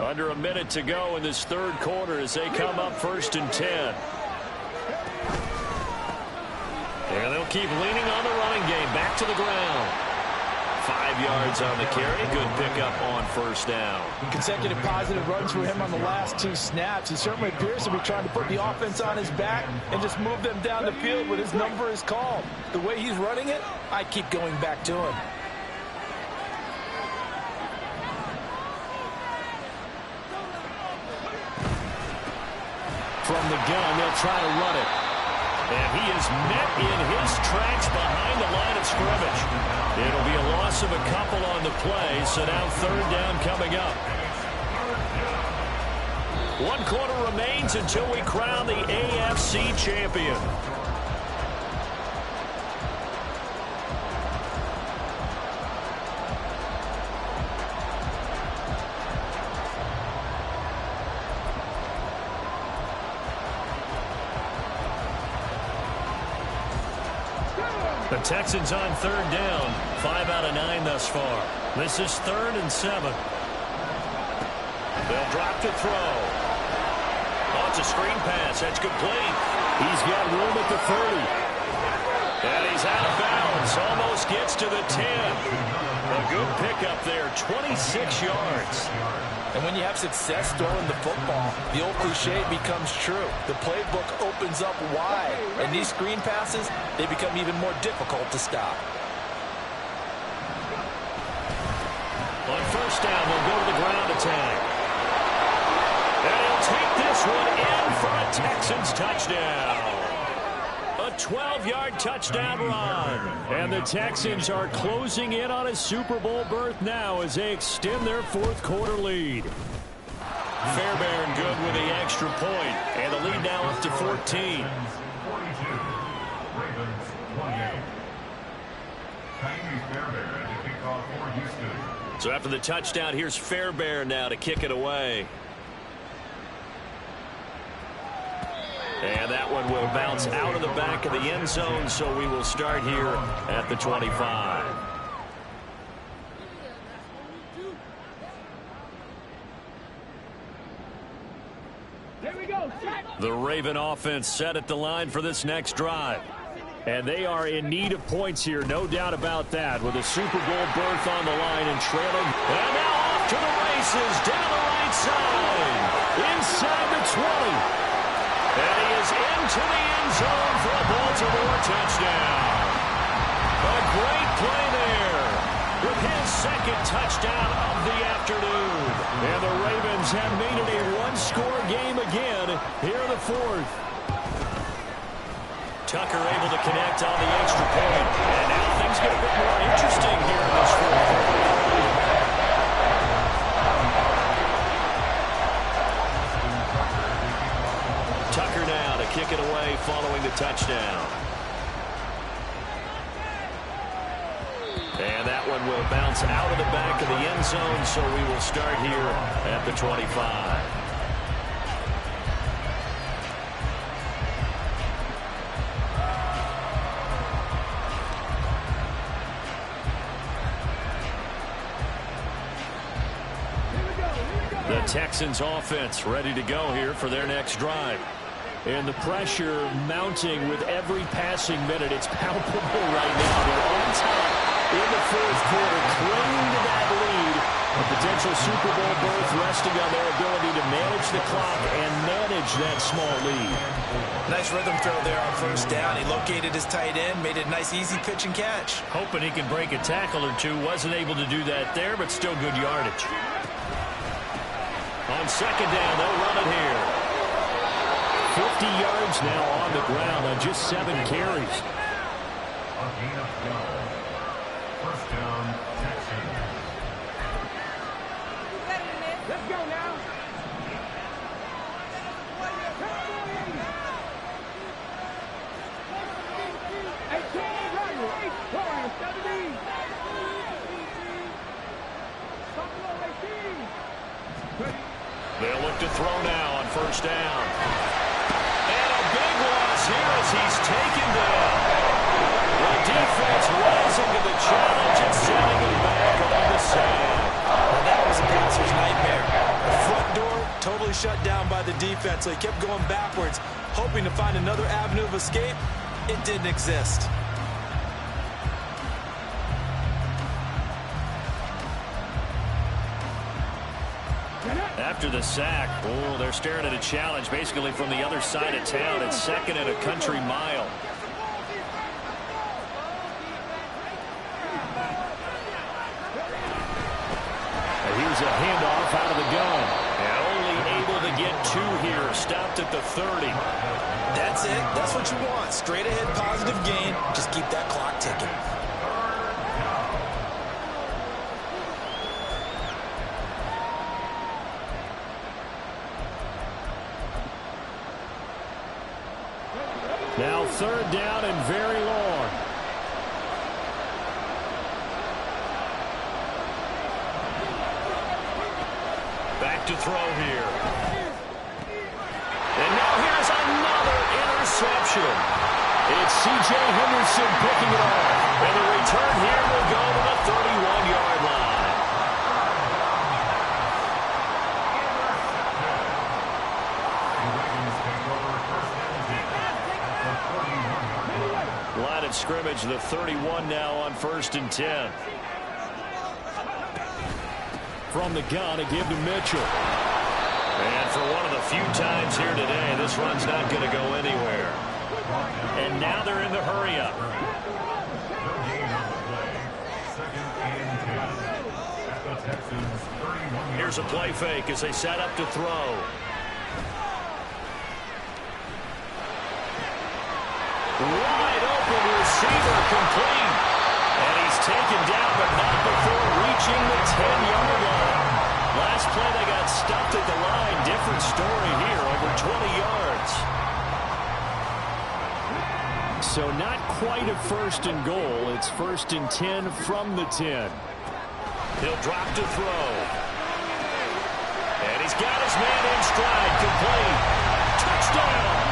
Under a minute to go in this 3rd quarter as they come up 1st and 10. And they'll keep leaning on the running game. Back to the ground. 5 yards on the carry. Good pickup on first down. Consecutive positive runs for him on the last 2 snaps. He certainly appears to be trying to put the offense on his back and just move them down the field when his number is called. The way he's running it, I keep going back to him. From the gun, they'll try to run it. And he is met in his tracks behind the line of scrimmage. It'll be a loss of a couple on the play, so now 3rd down coming up. 1 quarter remains until we crown the AFC champion. The Texans on 3rd down. 5 out of 9 thus far. This is 3rd and 7. They'll drop to throw. Oh, it's a screen pass. That's complete. He's got room at the 30. And he's out of bounds. Almost gets to the 10. A good pickup there. 26 yards. And when you have success throwing the football, the old cliche becomes true. The playbook opens up wide. And these screen passes, they become even more difficult to stop. On first down, they'll go to the ground attack. And he'll take this one in for a Texans touchdown. A 12-yard touchdown run. And the Texans are closing in on a Super Bowl berth now as they extend their 4th quarter lead. Fairbairn good with the extra point. And the lead now up to 14. 42. Ravens 28. Fairbairn to kick off for Houston. So after the touchdown, here's Fairbairn now to kick it away. And that one will bounce out of the back of the end zone, so we will start here at the 25. The Raven offense set at the line for this next drive. And they are in need of points here, no doubt about that, with a Super Bowl berth on the line and trailing. And now off to the races, down the right side, inside the 20. And he is into the end zone for a Baltimore touchdown. A great play there with his 2nd touchdown of the afternoon. And the Ravens have made it a 1-score game again here in the 4th. Tucker able to connect on the extra point. And now things get a bit more interesting here in this 4th quarter. Tucker now to kick it away following the touchdown. And that one will bounce out of the back of the end zone, so we will start here at the 25. The Texans offense ready to go here for their next drive. And the pressure mounting with every passing minute. It's palpable right now. They're on top in the 4th quarter, clinging to that lead. A potential Super Bowl berth resting on their ability to manage the clock and manage that small lead. Nice rhythm throw there on first down. He located his tight end, made it a nice easy pitch and catch. Hoping he could break a tackle or two. Wasn't able to do that there, but still good yardage. On 2nd down, they'll run it here. 50 yards now on the ground on just 7 carries. A gain of 12. First down, Texans. Let's go now. They'll look to throw now on first down. And a big loss here as he's taken down. The defense rising to the challenge and sending him back on the sand. Well, that was a passer's nightmare. The front door totally shut down by the defense, so he kept going backwards, hoping to find another avenue of escape. It didn't exist. after the sack. Oh, they're staring at a challenge basically from the other side of town. It's 2nd and a country mile. And here's a handoff out of the gun. And only able to get 2 here. Stopped at the 30. That's it. That's what you want. Straight ahead positive gain. Just keep that clock ticking. Now 3rd down and very long. Back to throw here. And now here's another interception. It's C.J. Henderson picking it off. And the return here will go to the 31-yard line. Line of scrimmage, the 31 now on 1st and 10. From the gun, a give to Mitchell. And for one of the few times here today, this run's not going to go anywhere. And now they're in the hurry-up. Here's a play fake as they set up to throw. Wide open receiver complete. And he's taken down, but not before reaching the 10-yard line. Last play, they got stuffed at the line. Different story here, over 20 yards. So not quite a 1st and goal. It's 1st and 10 from the 10. He'll drop to throw. And he's got his man in stride, complete. Touchdown!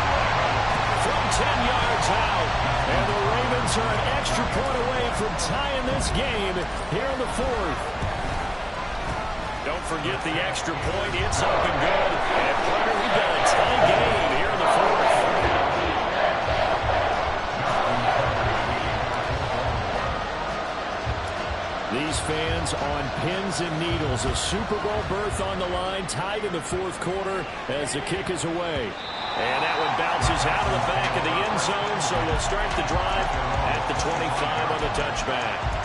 From 10 yards out. And the Ravens are an extra point away from tying this game here in the 4th. Don't forget the extra point. It's up and good. And Carter, we've got a tie game here in the 4th. These fans on pins and needles. A Super Bowl berth on the line, tied in the 4th quarter as the kick is away. And that one bounces out of the back of the end zone, so we'll start the drive at the 25 on the touchback.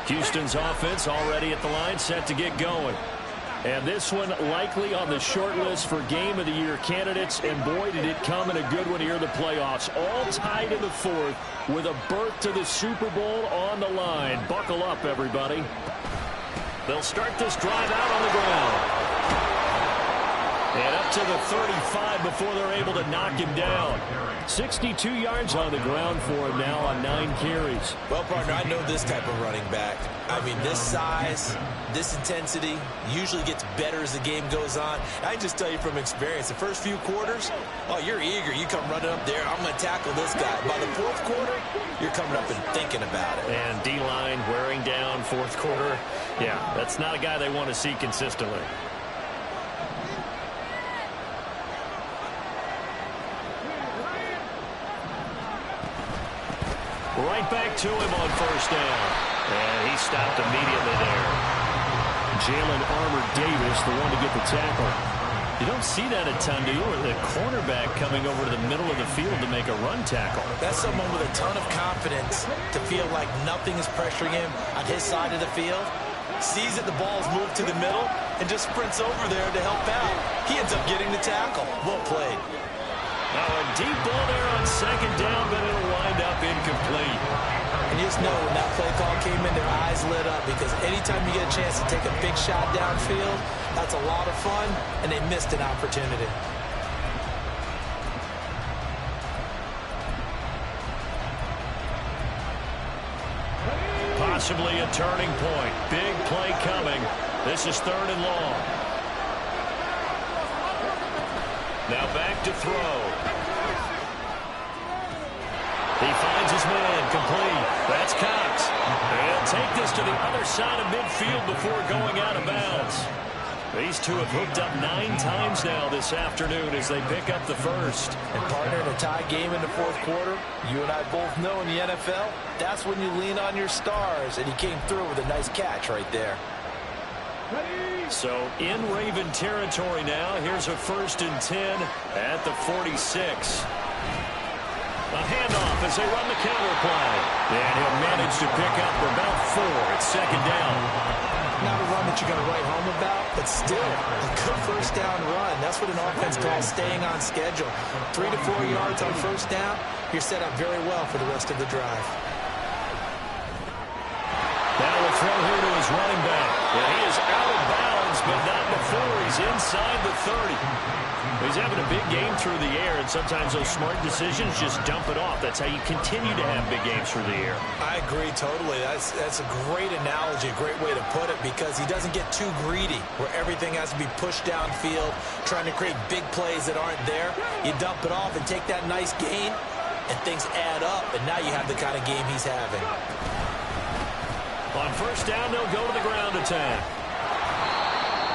Houston's offense already at the line, set to get going. And this one likely on the short list for Game of the Year candidates. And boy, did it come in a good one here in the playoffs. All tied in the 4th with a berth to the Super Bowl on the line. Buckle up, everybody. They'll start this drive out on the ground. And up to the 35 before they're able to knock him down. 62 yards on the ground for him now on 9 carries. Well, partner, I know this type of running back. I mean, this size, this intensity usually gets better as the game goes on. I can just tell you from experience, the first few quarters, oh, you're eager. You come running up there, I'm going to tackle this guy. By the 4th quarter, you're coming up and thinking about it. And D-line wearing down 4th quarter. Yeah, that's not a guy they want to see consistently. Right back to him on 1st down. And he stopped immediately there. Jalen Armour-Davis, the one to get the tackle. You don't see that a ton, do you? Or the cornerback coming over to the middle of the field to make a run tackle. That's someone with a ton of confidence to feel like nothing is pressuring him on his side of the field. Sees that the ball's moved to the middle and just sprints over there to help out. He ends up getting the tackle. Well played. Now a deep ball there on 2nd down, but it'll wind up incomplete. And you just know when that play call came in, their eyes lit up, because anytime you get a chance to take a big shot downfield, that's a lot of fun, and they missed an opportunity. Possibly a turning point. Big play coming. This is 3rd and long. Now back to throw. He finds his man, complete. That's Cox. He'll take this to the other side of midfield before going out of bounds. These two have hooked up 9 times now this afternoon as they pick up the first. And partner, in a tie game in the fourth quarter, you and I both know in the NFL, that's when you lean on your stars, and he came through with a nice catch right there. So in Raven territory now, here's a 1st and 10 at the 46. A handoff as they run the counter play. And he'll manage to pick up about 4. It's 2nd down. Not a run that you're going to write home about, but still a good 1st down run. That's what an offense calls staying on schedule. 3 to 4 yards on 1st down, you're set up very well for the rest of the drive. Now we'll throw here to his running back. And he is out of bounds, but not before he's inside the 30. He's having a big game through the air, and sometimes those smart decisions just dump it off. That's how you continue to have big games through the air. I agree totally. That's a great analogy, a great way to put it, because he doesn't get too greedy where everything has to be pushed downfield, trying to create big plays that aren't there. You dump it off and take that nice gain, and things add up, and now you have the kind of game he's having. On 1st down, they'll go to the ground attack.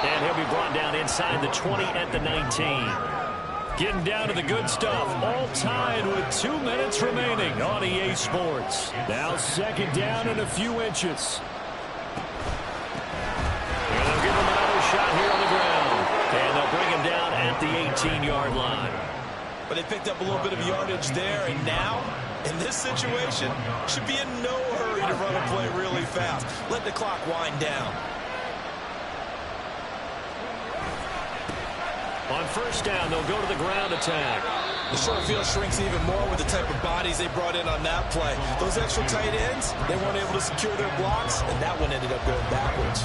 And he'll be brought down inside the 20 at the 19. Getting down to the good stuff. All tied with 2 minutes remaining on EA Sports. Now 2nd down and a few inches. And they'll give him another shot here on the ground. And they'll bring him down at the 18-yard line. But they picked up a little bit of yardage there, and now, in this situation, should be in no hurry to run a play really fast. Let the clock wind down. On 1st down, they'll go to the ground attack. The short field shrinks even more with the type of bodies they brought in on that play. Those extra tight ends, they weren't able to secure their blocks, and that one ended up going backwards.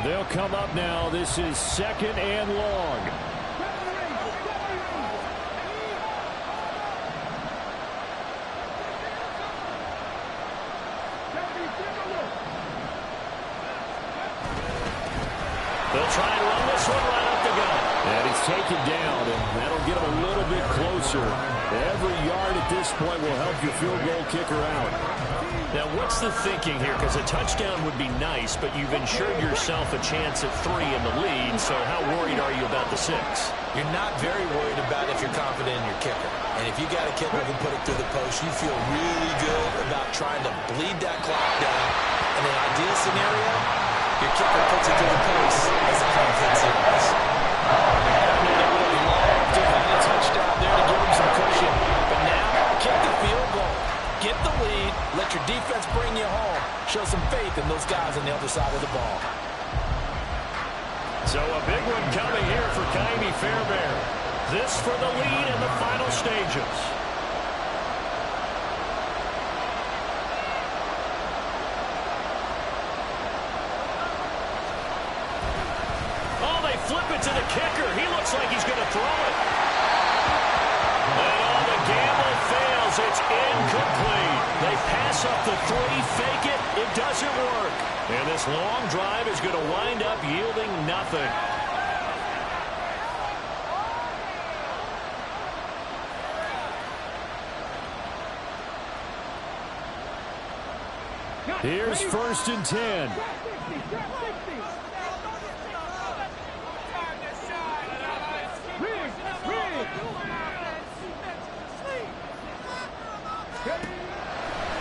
They'll come up now. This is 2nd and long. They'll try and run this one right up the gut. And he's taken down, and that'll get him a little bit closer. Every yard at this point will help your field goal kicker out. Now, what's the thinking here? Because a touchdown would be nice, but you've ensured yourself a chance at 3 in the lead, so how worried are you about the 6? You're not very worried about if you're confident in your kicker. And if you got a kicker who can put it through the post, you feel really good about trying to bleed that clock down. In an ideal scenario, your kicker puts it through the post as the clock hits zeros. They would have loved to have a touchdown there to give him some cushion. But now, kick the field goal. Get the lead. Let your defense bring you home. Show some faith in those guys on the other side of the ball. So a big one coming here for Kaimi Fairbairn. This for the lead in the final stages. Oh, they flip it to the kicker. He looks like he's going to throw it. And all the gamble fails. It's incomplete. They pass up the 3, fake it. It doesn't work. And this long drive is going to wind up yielding nothing. Here's 1st and 10.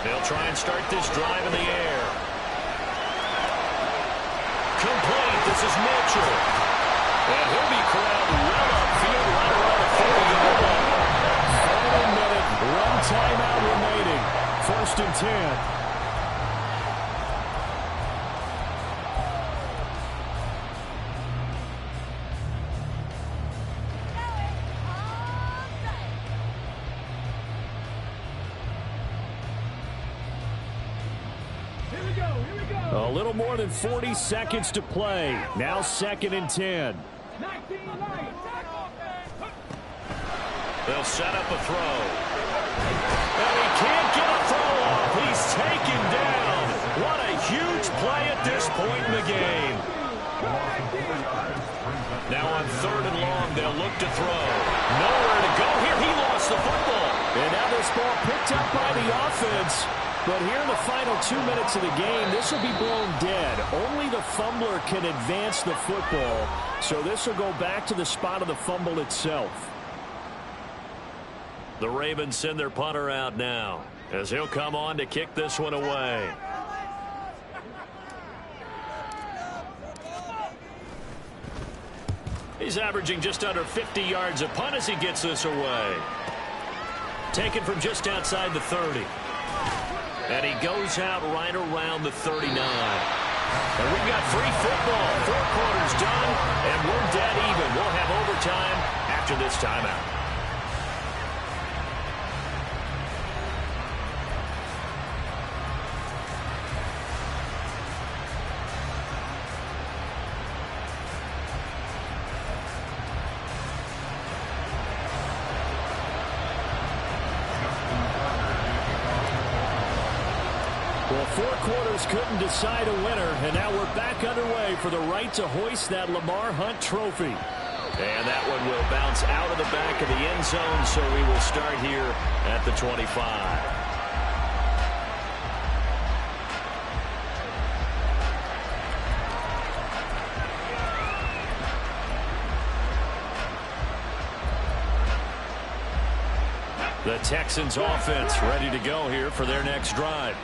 They'll try and start this drive in the air. Complete. This is Mitchell. And he'll be corralled well upfield right around the 40-yard line. Final minute, 1 timeout remaining. 1st and 10. A little more than 40 seconds to play. Now 2nd and 10. They'll set up a throw. And he can't get a throw off. He's taken down. What a huge play at this point in the game. Now on 3rd and long, they'll look to throw. Nowhere to go here. He lost the football. And now this ball picked up by the offense. But here in the final 2 minutes of the game, this will be blown dead. Only the fumbler can advance the football. So this will go back to the spot of the fumble itself. The Ravens send their punter out now, as he'll come on to kick this one away. He's averaging just under 50 yards a punt as he gets this away. Taken from just outside the 30. And he goes out right around the 39. And we've got free football. 4 quarters done, and we're dead even. We'll have overtime after this timeout. Well, 4 quarters couldn't decide a winner, and now we're back underway for the right to hoist that Lamar Hunt trophy. And that one will bounce out of the back of the end zone, so we will start here at the 25. The Texans offense ready to go here for their next drive.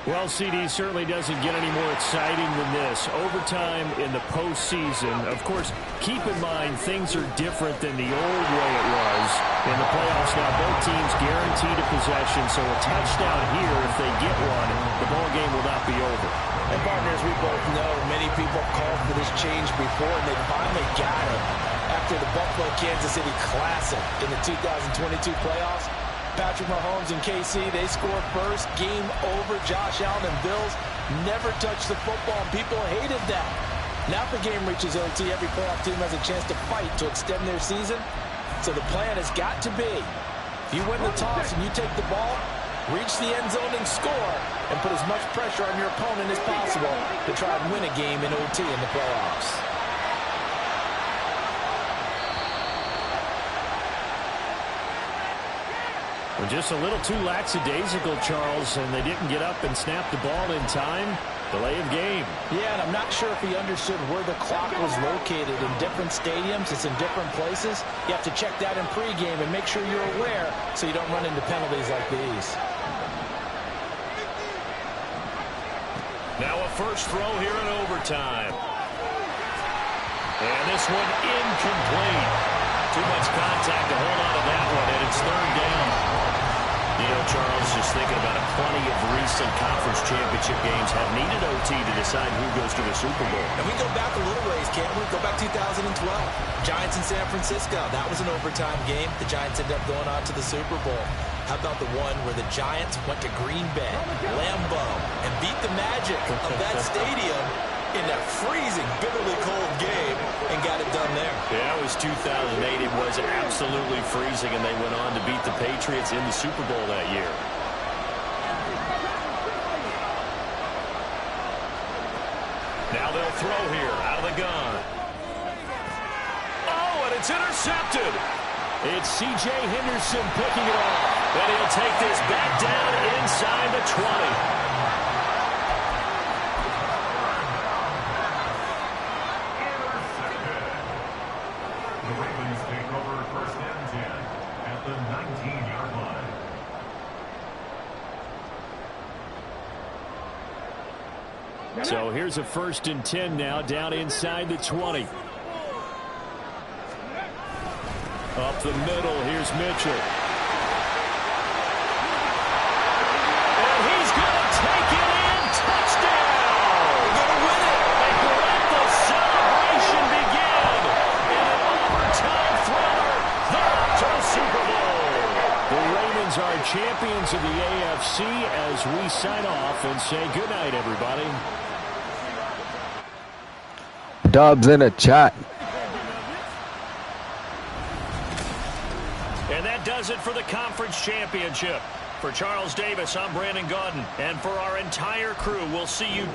Well, CD certainly doesn't get any more exciting than this. Overtime in the postseason. Of course, keep in mind things are different than the old way it was in the playoffs. Now both teams guaranteed a possession, so a touchdown here, if they get one, the ball game will not be over. And partners, we both know many people called for this change before, and they finally got it after the Buffalo-Kansas City Classic in the 2022 playoffs. Patrick Mahomes and KC, they scored first. Game over. Josh Allen and Bills never touched the football, and people hated that. Now if the game reaches OT, every playoff team has a chance to fight to extend their season. So the plan has got to be, if you win the toss and you take the ball, reach the end zone and score, and put as much pressure on your opponent as possible to try and win a game in OT in the playoffs. Well, just a little too lackadaisical, Charles, and they didn't get up and snap the ball in time. Delay of game. Yeah, and I'm not sure if he understood where the clock was located. In different stadiums, it's in different places. You have to check that in pregame and make sure you're aware so you don't run into penalties like these. Now a first throw here in overtime. And this one incomplete. Too much contact to hold on to that one, and it's 3rd down. You know, Charles, just thinking about it, plenty of recent conference championship games have needed OT to decide who goes to the Super Bowl. And we go back a little ways, can't we? Go back 2012. Giants in San Francisco. That was an overtime game. The Giants ended up going on to the Super Bowl. How about the one where the Giants went to Green Bay, Lambeau, and beat the magic of that stadium in that freezing, bitterly cold game and got it done there. Yeah, it was 2008. It was absolutely freezing, and they went on to beat the Patriots in the Super Bowl that year. Now they'll throw here out of the gun. Oh, and it's intercepted. It's C.J. Henderson picking it off. And he'll take this back down inside the 20. So here's a 1st and 10 now, down inside the 20. Up the middle, here's Mitchell. And he's going to take it in. Touchdown! Going to win it. And let the celebration begin. In an overtime thriller, they're up to the Super Bowl. The Ravens are champions of the AFC as we sign off and say goodnight, everybody. Dubs in the chat. And that does it for the conference championship. For Charles Davis, I'm Brandon Gaudin. And for our entire crew, we'll see you